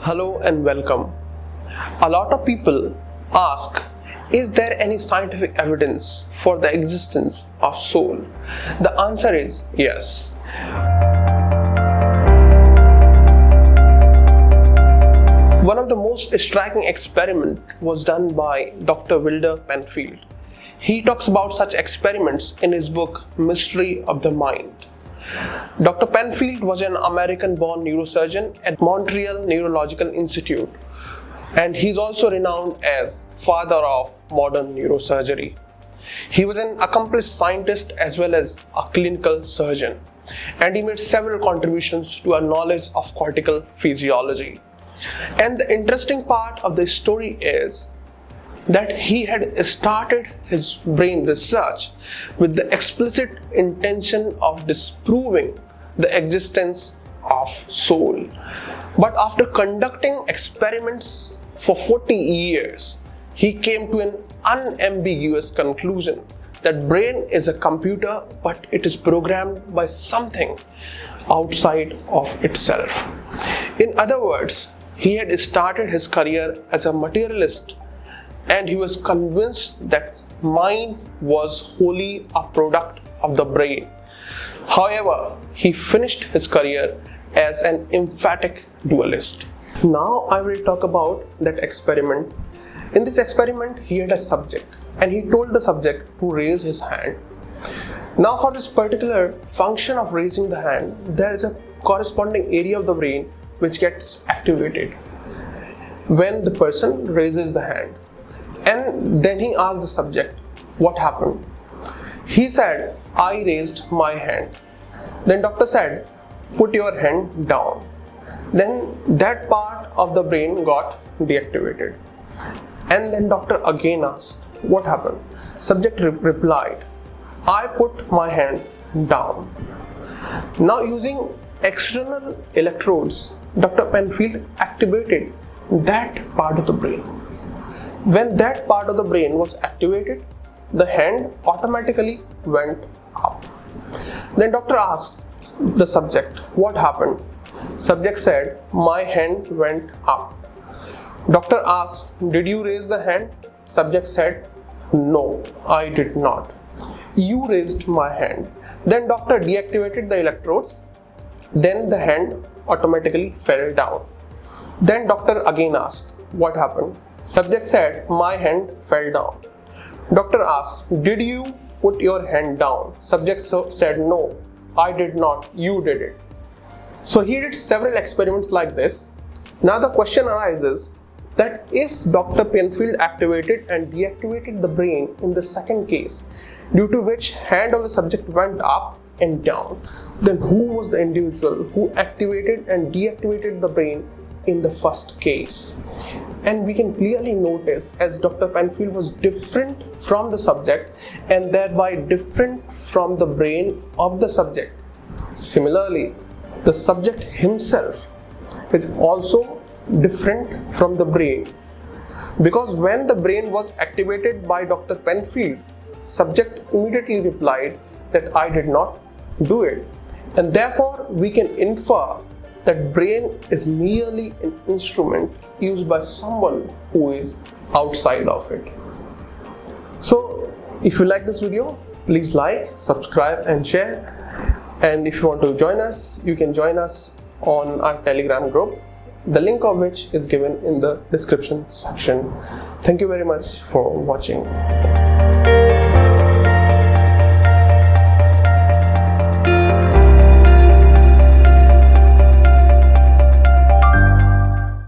Hello and welcome. A lot of people ask, is there any scientific evidence for the existence of soul? The answer is yes. One of the most striking experiments was done by Dr. Penfield. He talks about such experiments in his book Mystery of the Mind. Dr. Penfield was an American-born neurosurgeon at Montreal Neurological Institute, and he's also renowned as Father of Modern Neurosurgery. He was an accomplished scientist as well as a clinical surgeon, and he made several contributions to our knowledge of cortical physiology. And the interesting part of the story is that he had started his brain research with the explicit intention of disproving the existence of soul. But after conducting experiments for 40 years, he came to an unambiguous conclusion that brain is a computer, but it is programmed by something outside of itself. In other words, he had started his career as a materialist, and he was convinced that mind was wholly a product of the brain. However, he finished his career as an emphatic dualist. Now I will talk about that experiment. In this experiment, he had a subject, and he told the subject to raise his hand. Now for this particular function of raising the hand, there is a corresponding area of the brain which gets activated when the person raises the hand. And then he asked the subject, what happened? He said, I raised my hand. Then doctor said, put your hand down. Then that part of the brain got deactivated. And then doctor again asked, what happened? Subject replied, I put my hand down. Now using external electrodes, Dr. Penfield activated that part of the brain. When that part of the brain was activated, the hand automatically went up. Then doctor asked the subject, what happened? Subject said, my hand went up. Doctor asked, did you raise the hand? Subject said, no, I did not. You raised my hand. Then doctor deactivated the electrodes. Then the hand automatically fell down. Then doctor again asked, what happened? Subject said, my hand fell down. Doctor asked, did you put your hand down? Subject said, no, I did not, you did it. So he did several experiments like this. Now the question arises that if Dr. Penfield activated and deactivated the brain in the second case, due to which hand of the subject went up and down, then who was the individual who activated and deactivated the brain in the first case? And we can clearly notice as Dr. Penfield was different from the subject and thereby different from the brain of the subject. Similarly, the subject himself is also different from the brain, because when the brain was activated by Dr. Penfield, subject immediately replied that I did not do it, and therefore we can infer that brain is merely an instrument used by someone who is outside of it. So if you like this video, please like, subscribe and share. And if you want to join us, you can join us on our Telegram group, the link of which is given in the description section. Thank you very much for watching.